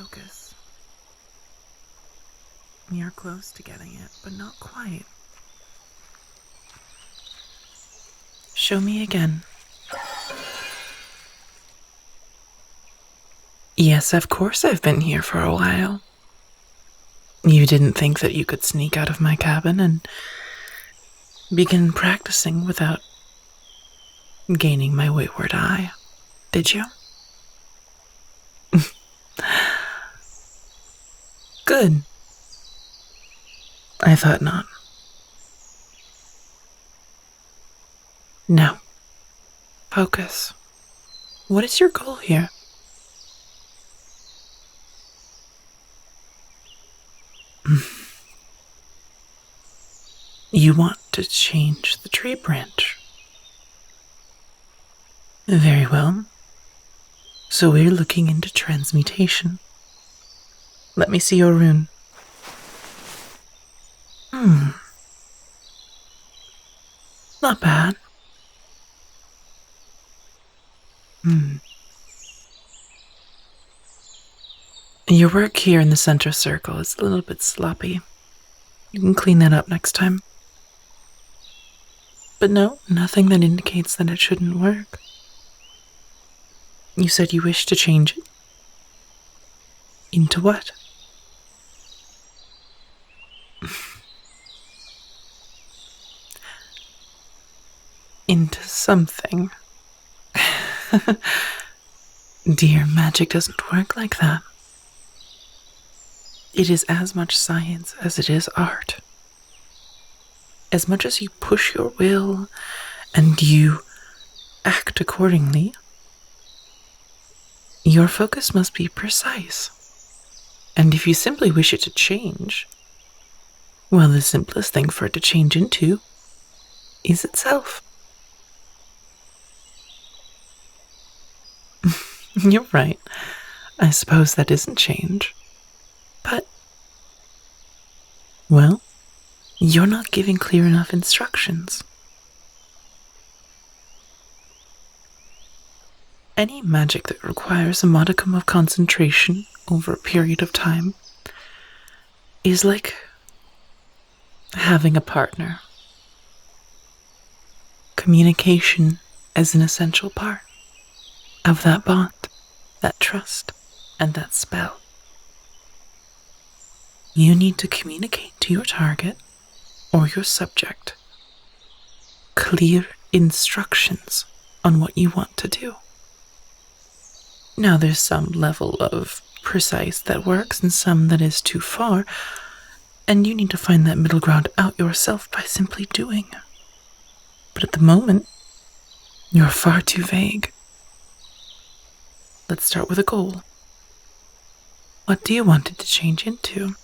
focus. You're close to getting it, but not quite. Show me again. Yes, of course I've been here for a while. You didn't think that you could sneak out of my cabin and begin practicing without gaining my wayward eye, did you? Good. I thought not. Now, focus. What is your goal here? You want to change the tree branch. Very well. So we're looking into transmutation. Let me see your rune. Not bad. Your work here in the center circle is a little bit sloppy. You can clean that up next time. But no, nothing that indicates that it shouldn't work. You said you wish to change it? Into what? Into something. Dear, magic doesn't work like that. It is as much science as it is art. As much as you push your will and you act accordingly, your focus must be precise. And if you simply wish it to change, well, the simplest thing for it to change into is itself. You're right. I suppose that isn't change. But, well, you're not giving clear enough instructions. Any magic that requires a modicum of concentration over a period of time is like having a partner. Communication is an essential part of that bond, that trust, and that spell. You need to communicate to your target or your subject clear instructions on what you want to do. Now, there's some level of precise that works and some that is too far, and you need to find that middle ground out yourself by simply doing. But at the moment, you're far too vague. Let's start with a goal. What do you want it to change into?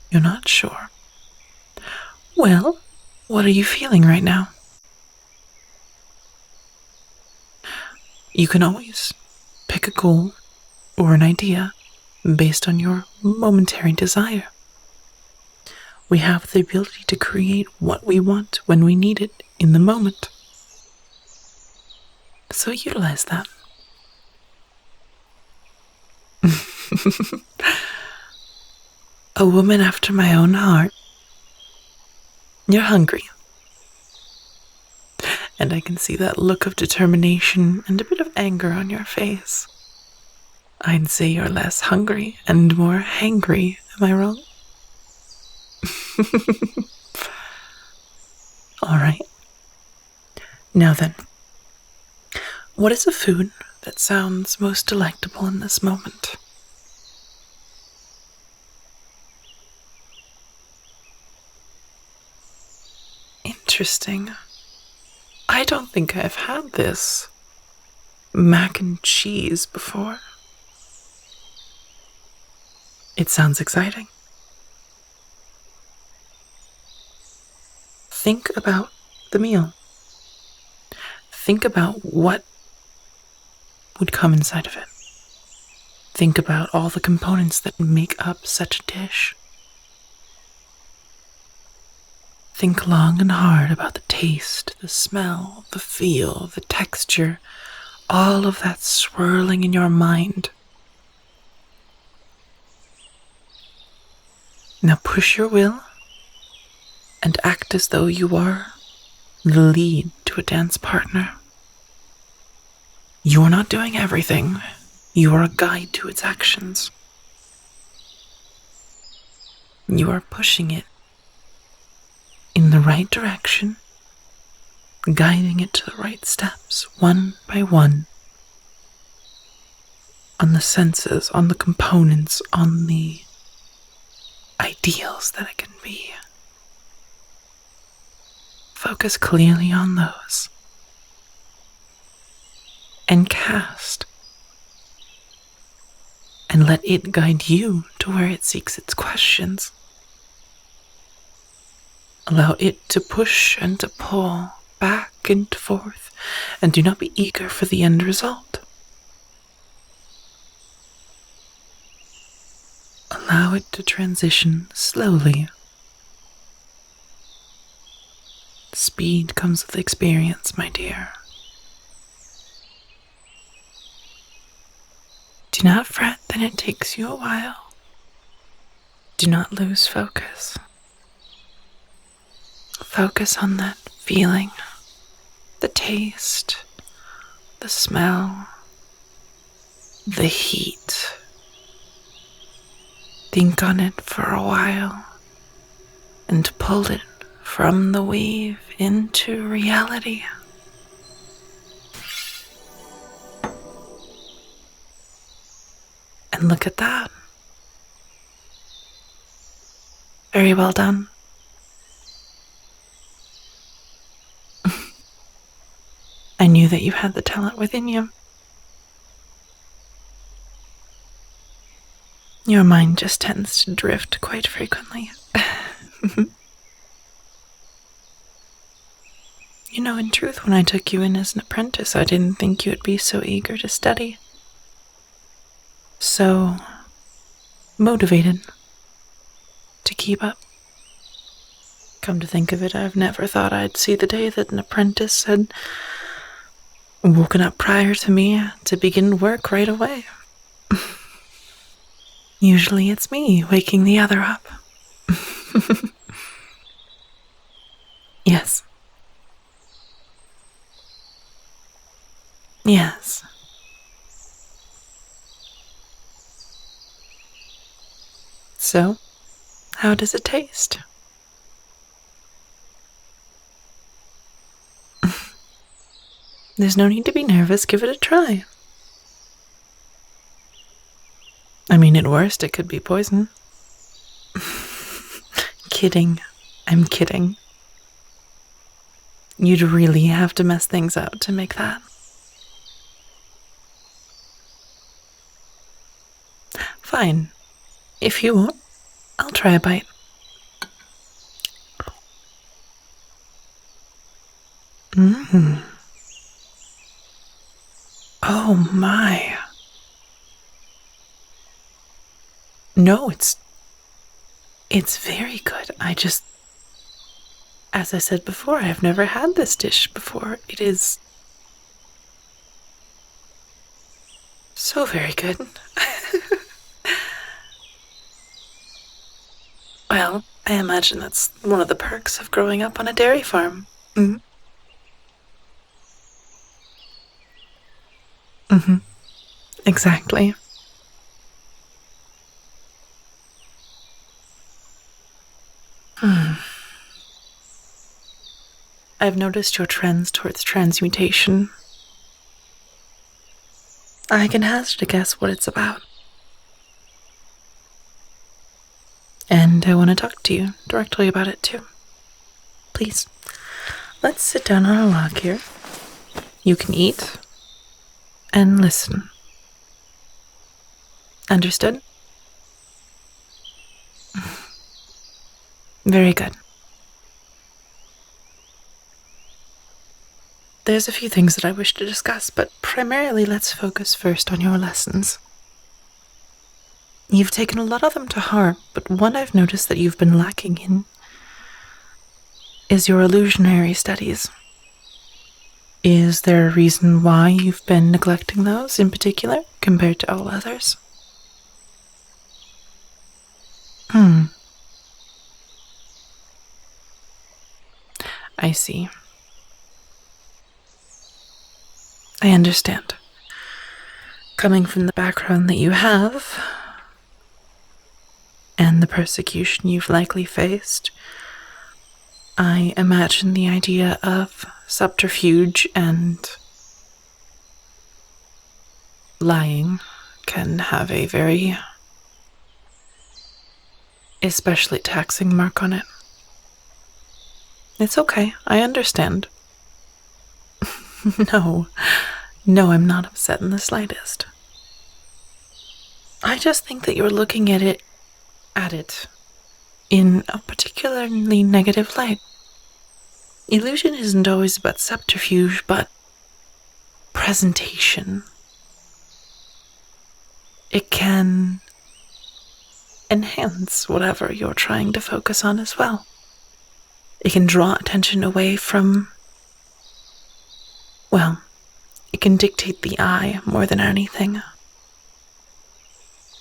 You're not sure. Well, what are you feeling right now? You can always pick a goal or an idea based on your momentary desire. We have the ability to create what we want when we need it in the moment. So utilize that. A woman after my own heart. You're hungry. And I can see that look of determination and a bit of anger on your face. I'd say you're less hungry and more hangry, am I wrong? Alright. Now then, what is a food that sounds most delectable in this moment? Interesting. I don't think I've had this mac and cheese before. It sounds exciting. Think about the meal. Think about what would come inside of it. Think about all the components that make up such a dish. Think long and hard about the taste, the smell, the feel, the texture, all of that swirling in your mind. Now push your will and act as though you are the lead to a dance partner. You are not doing everything. You are a guide to its actions. You are pushing it in the right direction, guiding it to the right steps, one by one, on the senses, on the components, on the ideals that it can be. Focus clearly on those and cast, and let it guide you to where it seeks its questions. Allow it to push and to pull back and forth, and do not be eager for the end result. Allow it to transition slowly. Speed comes with experience, my dear. Do not fret that it takes you a while. Do not lose focus. Focus on that feeling, the taste, the smell, the heat. Think on it for a while and pull it from the weave into reality. And look at that. Very well done. I knew that you had the talent within you. Your mind just tends to drift quite frequently. You know, in truth, when I took you in as an apprentice, I didn't think you would be so eager to study. So motivated to keep up. Come to think of it, I've never thought I'd see the day that an apprentice had woken up prior to me to begin work right away. Usually it's me waking the other up. Yes. Yes. So, how does it taste? There's no need to be nervous, give it a try. I mean, at worst, it could be poison. Kidding. I'm kidding. You'd really have to mess things up to make that. Fine. If you want, I'll try a bite. Oh my. No, it's very good. As I said before, I've never had this dish before. It is so very good. Well, I imagine that's one of the perks of growing up on a dairy farm. Exactly. I've noticed your trends towards transmutation. I can hazard a guess what it's about. And I want to talk to you directly about it too. Please, let's sit down on a log here. You can eat and listen. Understood? Very good. There's a few things that I wish to discuss, but primarily let's focus first on your lessons. You've taken a lot of them to heart, but one I've noticed that you've been lacking in is your illusionary studies. Is there a reason why you've been neglecting those in particular compared to all others? I see. I understand. Coming from the background that you have, and the persecution you've likely faced, I imagine the idea of subterfuge and lying can have a very especially taxing mark on it. It's okay, I understand. No, I'm not upset in the slightest. I just think that you're looking at it in a particularly negative light. Illusion isn't always about subterfuge, but presentation. It can enhance whatever you're trying to focus on as well. It can draw attention away from, well, it can dictate the eye more than anything.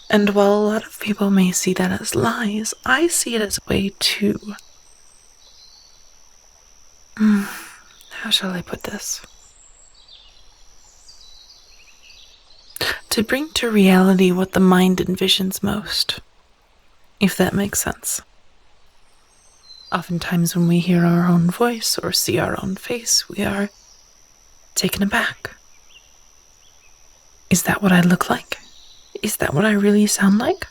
And while a lot of people may see that as lies, I see it as a way to... how shall I put this? To bring to reality what the mind envisions most, if that makes sense. Oftentimes when we hear our own voice or see our own face, we are taken aback. Is that what I look like? Is that what I really sound like?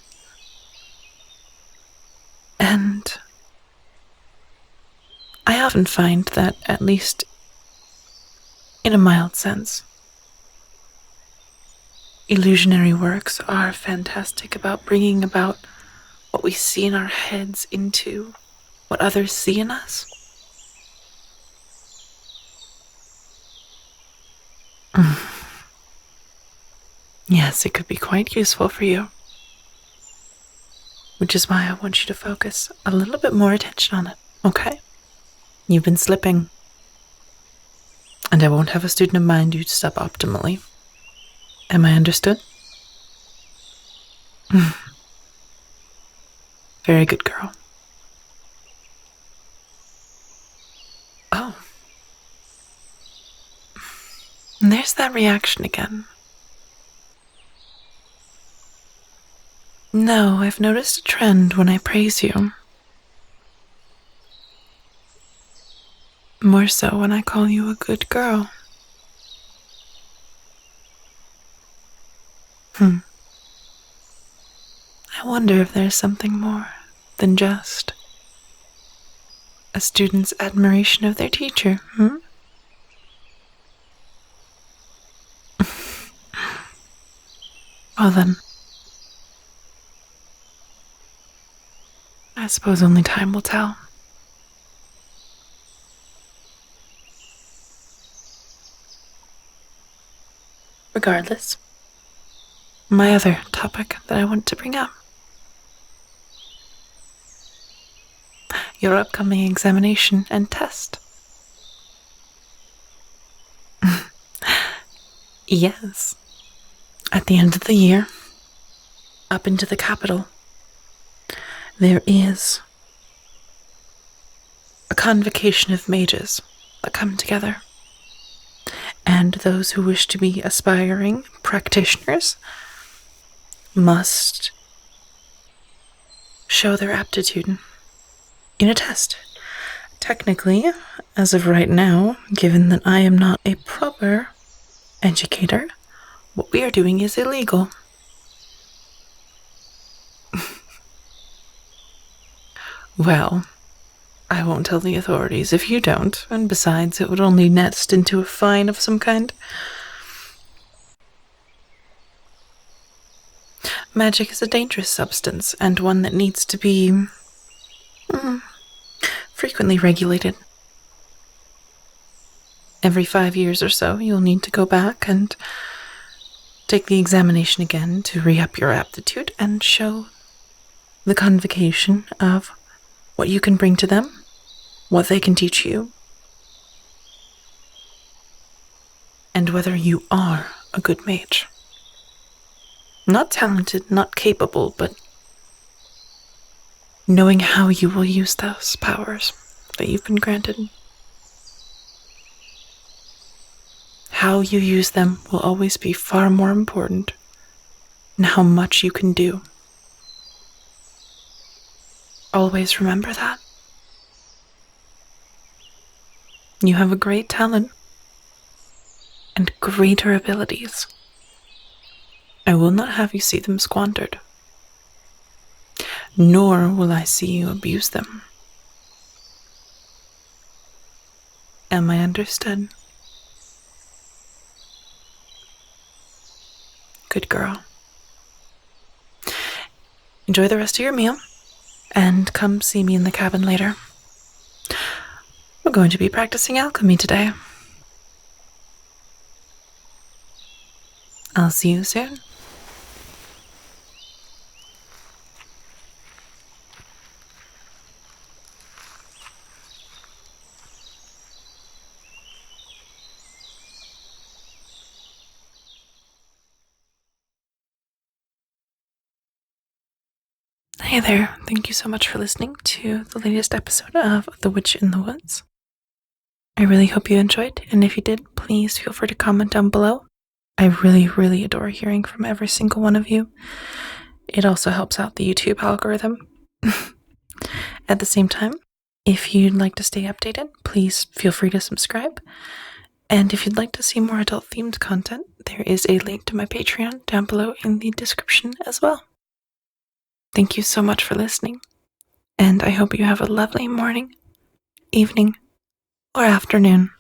And I often find that, at least in a mild sense, illusionary works are fantastic about bringing about what we see in our heads into what others see in us. Yes, it could be quite useful for you. Which is why I want you to focus a little bit more attention on it, okay? You've been slipping. And I won't have a student of mine do stuff optimally. Am I understood? Very good girl. Oh. And there's that reaction again. No, I've noticed a trend when I praise you. More so when I call you a good girl. I wonder if there's something more than just a student's admiration of their teacher, Well then, I suppose only time will tell. Regardless, my other topic that I want to bring up. Your upcoming examination and test. Yes. At the end of the year, up into the capital, there is a convocation of mages that come together. And those who wish to be aspiring practitioners must show their aptitude in a test. Technically, as of right now, given that I am not a proper educator, what we are doing is illegal. Well, I won't tell the authorities if you don't, and besides, it would only nest into a fine of some kind. Magic is a dangerous substance, and one that needs to be frequently regulated. Every 5 years or so, you'll need to go back and take the examination again to re-up your aptitude and show the convocation of what you can bring to them what they can teach you, and whether you are a good mage. Not talented, not capable, but knowing how you will use those powers that you've been granted. How you use them will always be far more important than how much you can do. Always remember that. You have a great talent and greater abilities. I will not have you see them squandered, nor will I see you abuse them. Am I understood? Good girl. Enjoy the rest of your meal, and come see me in the cabin later. We're going to be practicing alchemy today. I'll see you soon. Hey there, thank you so much for listening to the latest episode of The Witch in the Woods. I really hope you enjoyed, and if you did, please feel free to comment down below. I really adore hearing from every single one of you. It also helps out the YouTube algorithm. At the same time, if you'd like to stay updated, please feel free to subscribe. And if you'd like to see more adult-themed content, there is a link to my Patreon down below in the description as well. Thank you so much for listening, and I hope you have a lovely morning, evening, or afternoon.